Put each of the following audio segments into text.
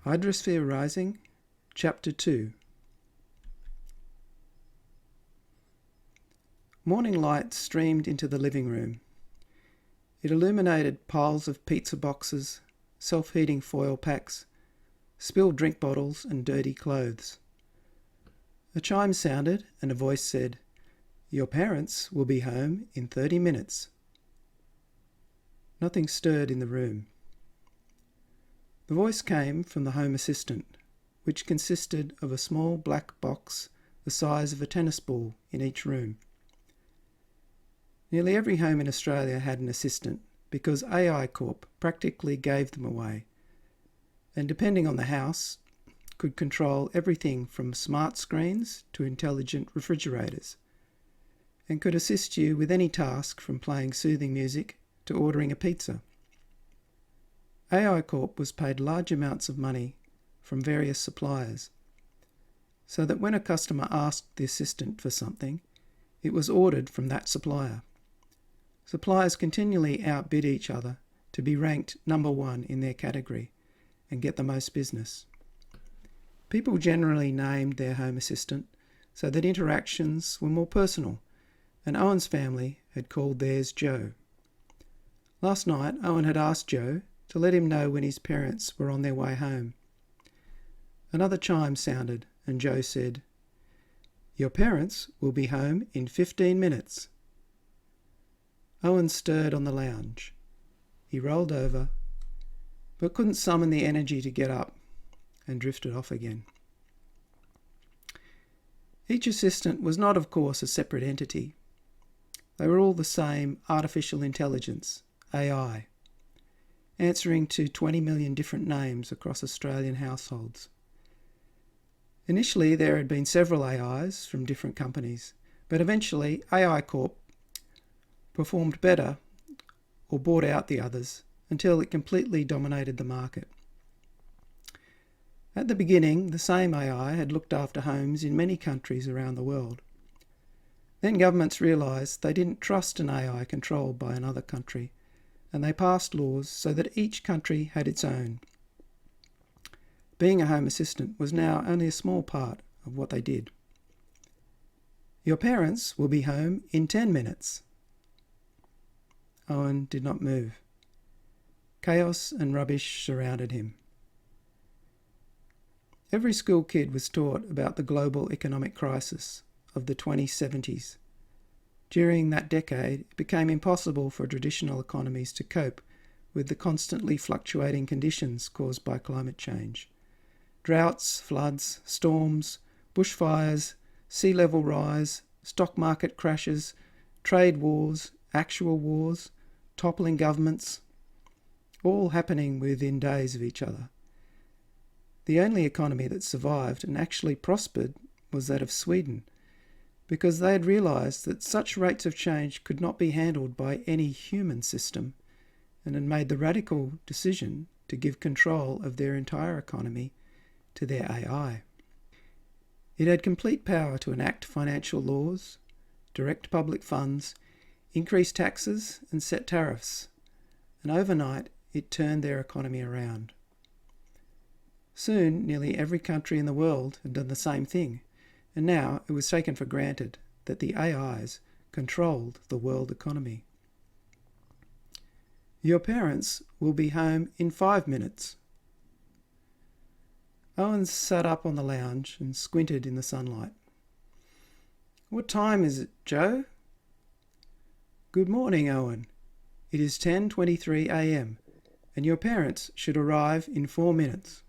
Hydrosphere Rising, Chapter 2. Morning light streamed into the living room. It illuminated piles of pizza boxes, self-heating foil packs, spilled drink bottles and dirty clothes. A chime sounded and a voice said, "Your parents will be home in 30 minutes. Nothing stirred in the room. The voice came from the home assistant, which consisted of a small black box the size of a tennis ball in each room. Nearly every home in Australia had an assistant because AI Corp practically gave them away, and depending on the house, could control everything from smart screens to intelligent refrigerators, and could assist you with any task from playing soothing music to ordering a pizza. AI Corp was paid large amounts of money from various suppliers, so that when a customer asked the assistant for something, it was ordered from that supplier. Suppliers continually outbid each other to be ranked number one in their category and get the most business. People generally named their home assistant so that interactions were more personal, and Owen's family had called theirs Joe. Last night, Owen had asked Joe to let him know when his parents were on their way home. Another chime sounded, and Joe said, "Your parents will be home in 15 minutes. Owen stirred on the lounge. He rolled over, but couldn't summon the energy to get up, and drifted off again. Each assistant was not, of course, a separate entity. They were all the same artificial intelligence, AI, answering to 20 million different names across Australian households. Initially, there had been several AIs from different companies, but eventually AI Corp performed better or bought out the others until it completely dominated the market. At the beginning, the same AI had looked after homes in many countries around the world. Then governments realised they didn't trust an AI controlled by another country, and they passed laws so that each country had its own. Being a home assistant was now only a small part of what they did. Your parents will be home in 10 minutes. Owen did not move. Chaos and rubbish surrounded him. Every school kid was taught about the global economic crisis of the 2070s. During that decade, it became impossible for traditional economies to cope with the constantly fluctuating conditions caused by climate change. Droughts, floods, storms, bushfires, sea level rise, stock market crashes, trade wars, actual wars, toppling governments, all happening within days of each other. The only economy that survived and actually prospered was that of Sweden, because they had realised that such rates of change could not be handled by any human system, and had made the radical decision to give control of their entire economy to their AI. It had complete power to enact financial laws, direct public funds, increase taxes and set tariffs, and overnight it turned their economy around. Soon, nearly every country in the world had done the same thing, and now it was taken for granted that the AIs controlled the world economy. Your parents will be home in 5 minutes. Owen sat up on the lounge and squinted in the sunlight. What time is it, Joe? Good morning, Owen. It is 10:23 a.m. and your parents should arrive in 4 minutes.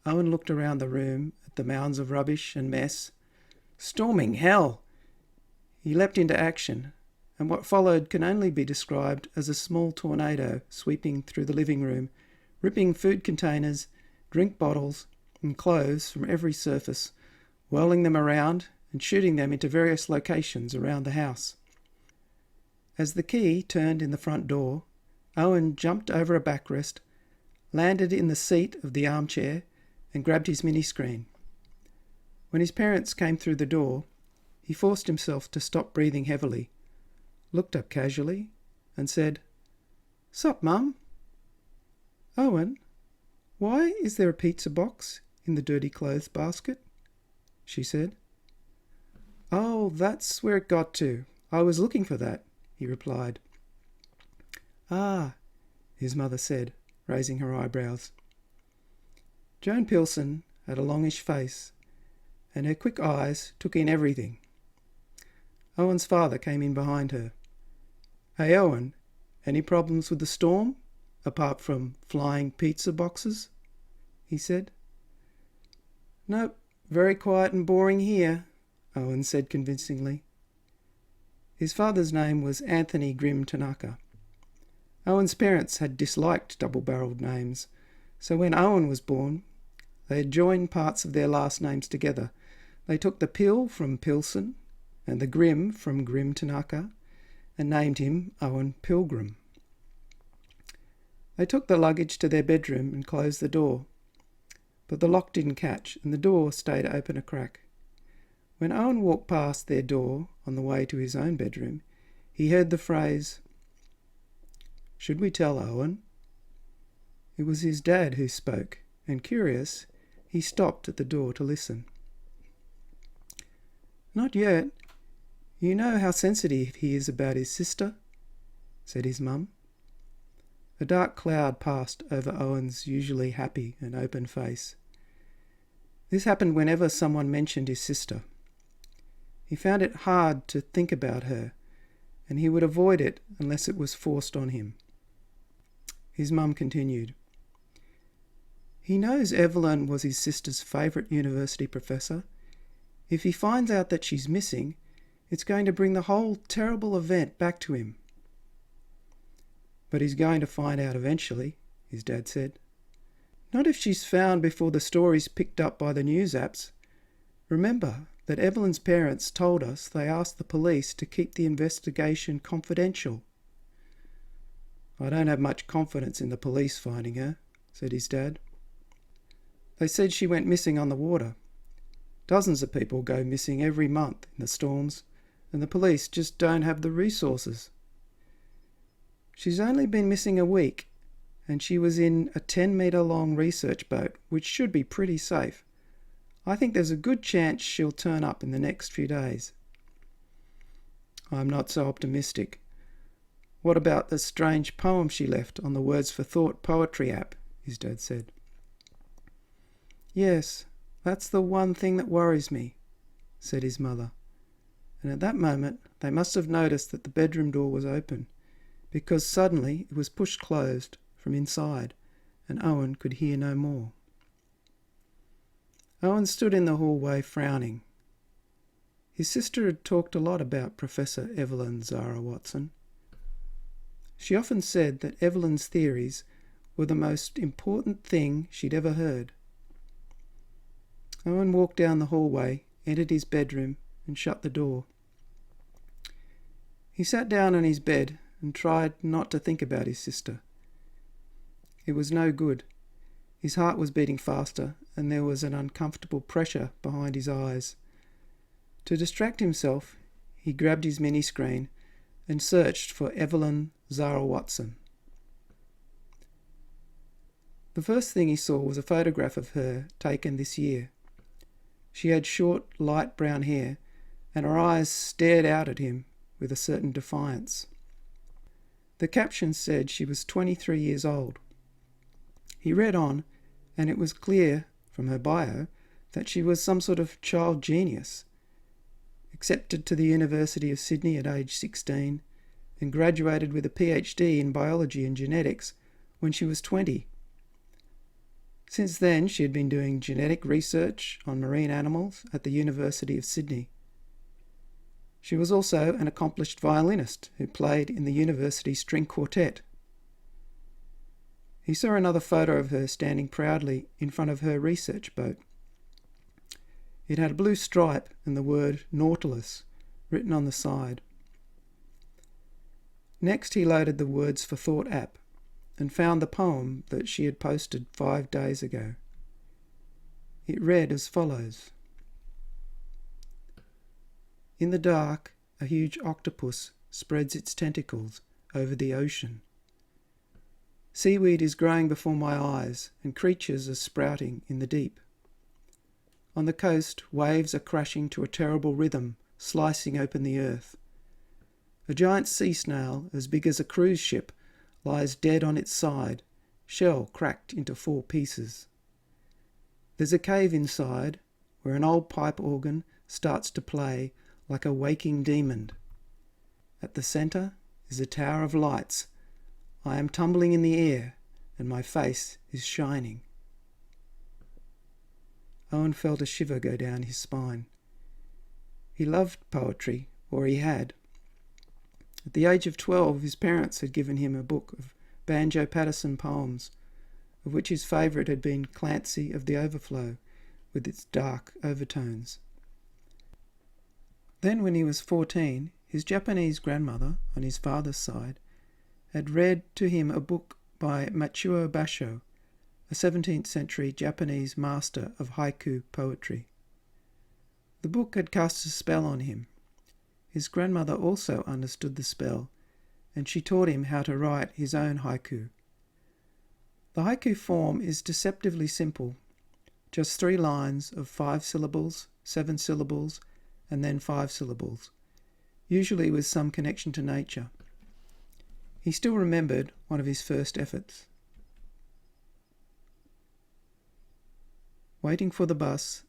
Owen looked around the room at the mounds of rubbish and mess. Storming hell! He leapt into action, and what followed can only be described as a small tornado sweeping through the living room, ripping food containers, drink bottles and clothes from every surface, whirling them around and shooting them into various locations around the house. As the key turned in the front door, Owen jumped over a backrest, landed in the seat of the armchair and grabbed his mini-screen. When his parents came through the door, he forced himself to stop breathing heavily, looked up casually and said, "Sup, Mum?" "Owen, "Why is there a pizza box in the dirty clothes basket?" she said. "Oh, that's where it got to. I was looking for that," he replied. "Ah," his mother said, raising her eyebrows. Joan Pilson had a longish face, and her quick eyes took in everything. Owen's father came in behind her. "Hey, Owen, any problems with the storm, apart from flying pizza boxes?" he said. "Nope, very quiet and boring here," Owen said convincingly. His father's name was Anthony Grimm Tanaka. Owen's parents had disliked double-barrelled names, so when Owen was born, they had joined parts of their last names together. They took the Pill from Pilson and the Grimm from Grimm Tanaka and named him Owen Pilgrim. They took the luggage to their bedroom and closed the door, but the lock didn't catch and the door stayed open a crack. When Owen walked past their door on the way to his own bedroom, he heard the phrase, "Should we tell Owen?" It was his dad who spoke, and curious, he stopped at the door to listen. "Not yet. You know how sensitive he is about his sister," said his mum. A dark cloud passed over Owen's usually happy and open face. This happened whenever someone mentioned his sister. He found it hard to think about her, and he would avoid it unless it was forced on him. His mum continued, "He knows Evelyn was his sister's favourite university professor. If he finds out that she's missing, it's going to bring the whole terrible event back to him." "But he's going to find out eventually," his dad said. "Not if she's found before the story's picked up by the news apps. Remember that Evelyn's parents told us they asked the police to keep the investigation confidential." "I don't have much confidence in the police finding her," said his dad. "They said she went missing on the water. Dozens of people go missing every month in the storms, and the police just don't have the resources. She's only been missing a week, and she was in a 10-metre-long research boat, which should be pretty safe. I think there's a good chance she'll turn up in the next few days." "I'm not so optimistic. What about the strange poem she left on the Words for Thought poetry app?" his dad said. "Yes, that's the one thing that worries me," said his mother. And at that moment they must have noticed that the bedroom door was open, because suddenly it was pushed closed from inside, and Owen could hear no more. Owen stood in the hallway frowning. His sister had talked a lot about Professor Evelyn Zara Watson. She often said that Evelyn's theories were the most important thing she'd ever heard. Owen walked down the hallway, entered his bedroom, and shut the door. He sat down on his bed and tried not to think about his sister. It was no good. His heart was beating faster, and there was an uncomfortable pressure behind his eyes. To distract himself, he grabbed his mini-screen and searched for Evelyn Zara Watson. The first thing he saw was a photograph of her taken this year. She had short, light brown hair, and her eyes stared out at him with a certain defiance. The caption said she was 23 years old. He read on, and it was clear from her bio that she was some sort of child genius, accepted to the University of Sydney at age 16 and graduated with a PhD in biology and genetics when she was 20. Since then, she had been doing genetic research on marine animals at the University of Sydney. She was also an accomplished violinist who played in the university string quartet. He saw another photo of her standing proudly in front of her research boat. It had a blue stripe and the word Nautilus written on the side. Next, he loaded the Words for Thought app and found the poem that she had posted 5 days ago. It read as follows. In the dark, a huge octopus spreads its tentacles over the ocean. Seaweed is growing before my eyes, and creatures are sprouting in the deep. On the coast, waves are crashing to a terrible rhythm, slicing open the earth. A giant sea snail, as big as a cruise ship, lies dead on its side, shell cracked into 4 pieces. There's a cave inside, where an old pipe organ starts to play like a waking demon. At the centre is a tower of lights. I am tumbling in the air, and my face is shining. Owen felt a shiver go down his spine. He loved poetry, or he had. At the age of 12, his parents had given him a book of Banjo Paterson poems, of which his favourite had been Clancy of the Overflow, with its dark overtones. Then, when he was 14, his Japanese grandmother, on his father's side, had read to him a book by Machuo Basho, a 17th century Japanese master of haiku poetry. The book had cast a spell on him. His grandmother also understood the spell, and she taught him how to write his own haiku. The haiku form is deceptively simple, just 3 lines of 5 syllables, 7 syllables, and then 5 syllables, usually with some connection to nature. He still remembered one of his first efforts. Waiting for the bus,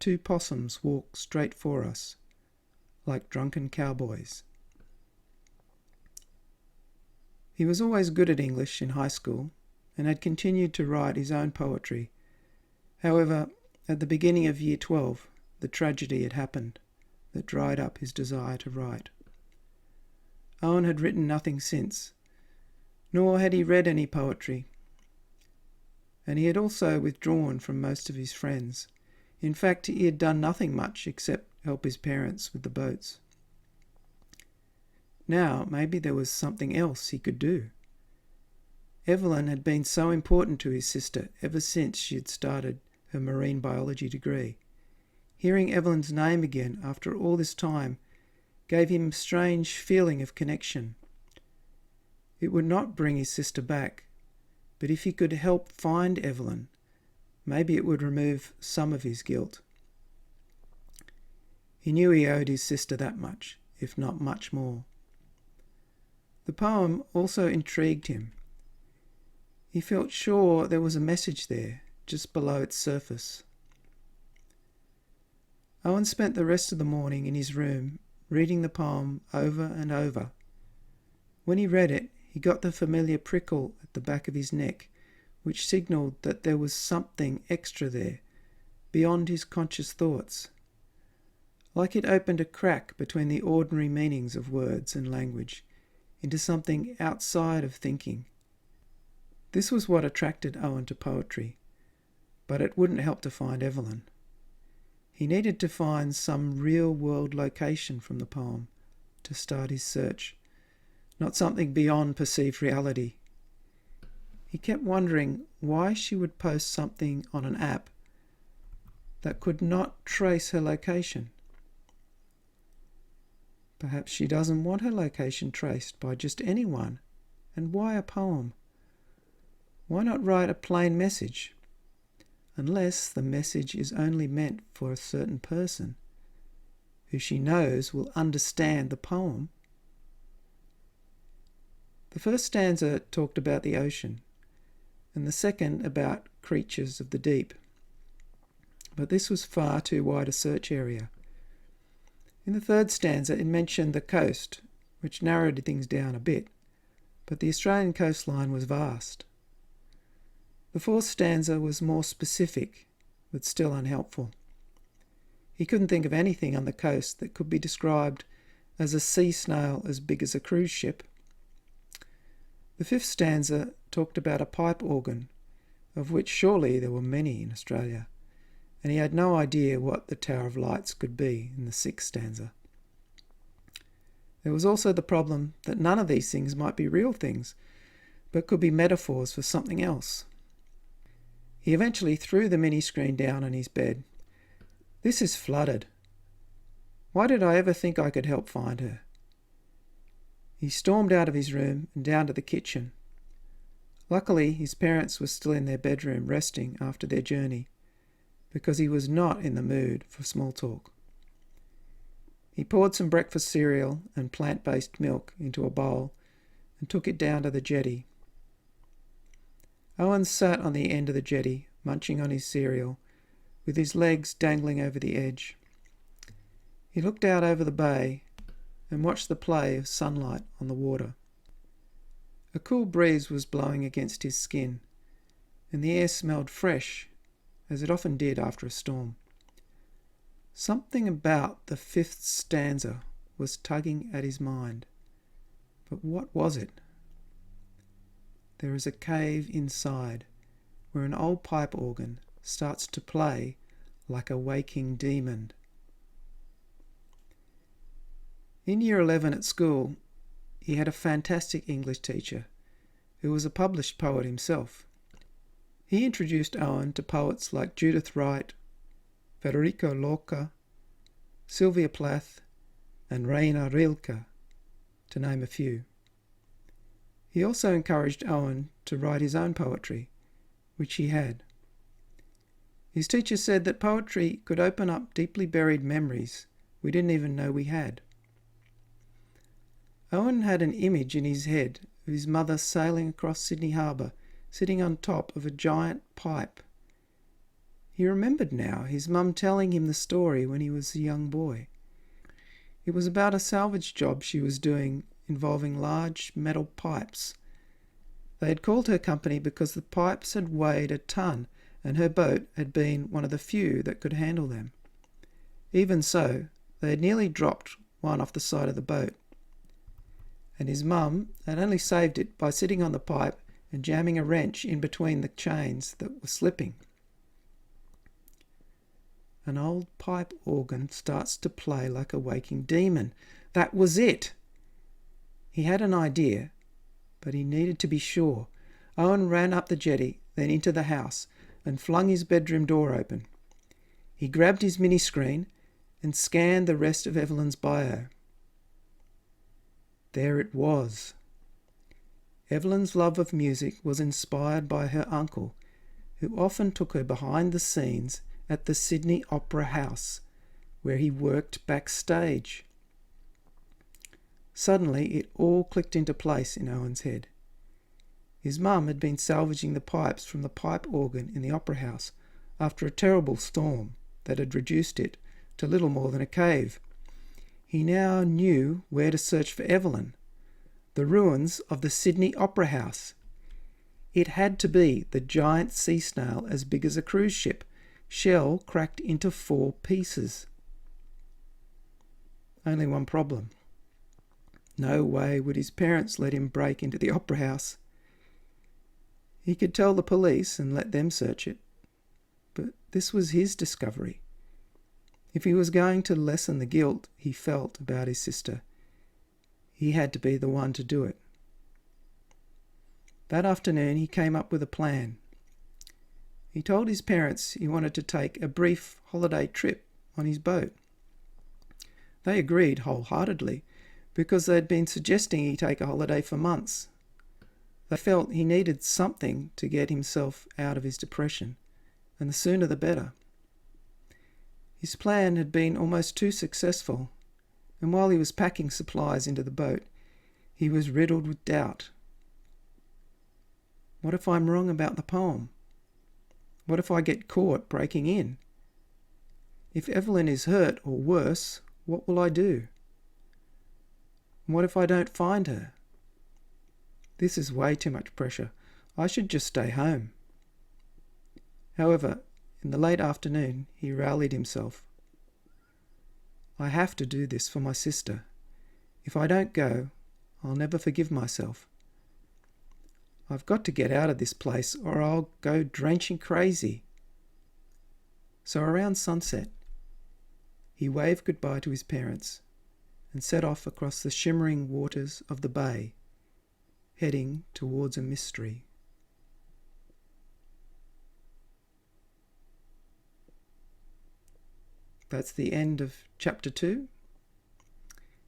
2 possums walk straight for us, like drunken cowboys. He was always good at English in high school and had continued to write his own poetry. However, at the beginning of year 12, the tragedy had happened that dried up his desire to write. Owen had written nothing since, nor had he read any poetry, and he had also withdrawn from most of his friends. In fact, he had done nothing much except help his parents with the boats. Now, maybe there was something else he could do. Evelyn had been so important to his sister ever since she had started her marine biology degree. Hearing Evelyn's name again after all this time gave him a strange feeling of connection. It would not bring his sister back, but if he could help find Evelyn, maybe it would remove some of his guilt. He knew he owed his sister that much, if not much more. The poem also intrigued him. He felt sure there was a message there, just below its surface. Owen spent the rest of the morning in his room, reading the poem over and over. When he read it, he got the familiar prickle at the back of his neck, which signalled that there was something extra there, beyond his conscious thoughts. Like it opened a crack between the ordinary meanings of words and language, into something outside of thinking. This was what attracted Owen to poetry, but it wouldn't help to find Evelyn. He needed to find some real-world location from the poem to start his search, not something beyond perceived reality. He kept wondering why she would post something on an app that could not trace her location. Perhaps she doesn't want her location traced by just anyone. And why a poem? Why not write a plain message? Unless the message is only meant for a certain person who she knows will understand the poem. The first stanza talked about the ocean, and the second about creatures of the deep. But this was far too wide a search area. In the third stanza it mentioned the coast, which narrowed things down a bit, but the Australian coastline was vast. The fourth stanza was more specific, but still unhelpful. He couldn't think of anything on the coast that could be described as a sea snail as big as a cruise ship. The fifth stanza talked about a pipe organ, of which surely there were many in Australia, and he had no idea what the Tower of Lights could be in the sixth stanza. There was also the problem that none of these things might be real things, but could be metaphors for something else. He eventually threw the mini-screen down on his bed. This is flooded. Why did I ever think I could help find her? He stormed out of his room and down to the kitchen. Luckily, his parents were still in their bedroom resting after their journey, because he was not in the mood for small talk. He poured some breakfast cereal and plant-based milk into a bowl and took it down to the jetty. Owen sat on the end of the jetty, munching on his cereal, with his legs dangling over the edge. He looked out over the bay and watched the play of sunlight on the water. A cool breeze was blowing against his skin, and the air smelled fresh, as it often did after a storm. Something about the fifth stanza was tugging at his mind. But what was it? There is a cave inside, where an old pipe organ starts to play like a waking demon. In Year 11 at school, he had a fantastic English teacher who was a published poet himself. He introduced Owen to poets like Judith Wright, Federico Lorca, Sylvia Plath, and Rainer Rilke, to name a few. He also encouraged Owen to write his own poetry, which he had. His teacher said that poetry could open up deeply buried memories we didn't even know we had. Owen had an image in his head of his mother sailing across Sydney Harbour, sitting on top of a giant pipe. He remembered now his mum telling him the story when he was a young boy. It was about a salvage job she was doing involving large metal pipes. They had called her company because the pipes had weighed a ton and her boat had been one of the few that could handle them. Even so, they had nearly dropped one off the side of the boat. And his mum had only saved it by sitting on the pipe and jamming a wrench in between the chains that were slipping. An old pipe organ starts to play like a waking demon. That was it. He had an idea, but he needed to be sure. Owen ran up the jetty, then into the house, and flung his bedroom door open. He grabbed his mini-screen and scanned the rest of Evelyn's bio. There it was. Evelyn's love of music was inspired by her uncle, who often took her behind the scenes at the Sydney Opera House, where he worked backstage. Suddenly it all clicked into place in Owen's head. His mum had been salvaging the pipes from the pipe organ in the Opera House after a terrible storm that had reduced it to little more than a cave. He now knew where to search for Evelyn. The ruins of the Sydney Opera House. It had to be the giant sea snail as big as a cruise ship, shell cracked into 4 pieces. Only one problem. No way would his parents let him break into the Opera House. He could tell the police and let them search it. But this was his discovery. If he was going to lessen the guilt he felt about his sister, he had to be the one to do it. That afternoon he came up with a plan. He told his parents he wanted to take a brief holiday trip on his boat. They agreed wholeheartedly, because they'd been suggesting he take a holiday for months. They felt he needed something to get himself out of his depression, and the sooner the better. His plan had been almost too successful, and while he was packing supplies into the boat, he was riddled with doubt. What if I'm wrong about the poem? What if I get caught breaking in? If Evelyn is hurt or worse, what will I do? What if I don't find her? This is way too much pressure. I should just stay home. However, in the late afternoon, he rallied himself. I have to do this for my sister. If I don't go, I'll never forgive myself. I've got to get out of this place or I'll go drenching crazy. So around sunset, he waved goodbye to his parents and set off across the shimmering waters of the bay, heading towards a mystery. That's the end of chapter 2.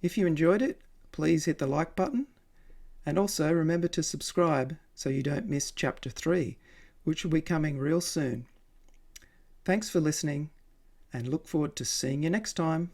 If you enjoyed it, please hit the like button And also remember to subscribe so you don't miss Chapter 3, which will be coming real soon. Thanks for listening, and look forward to seeing you next time.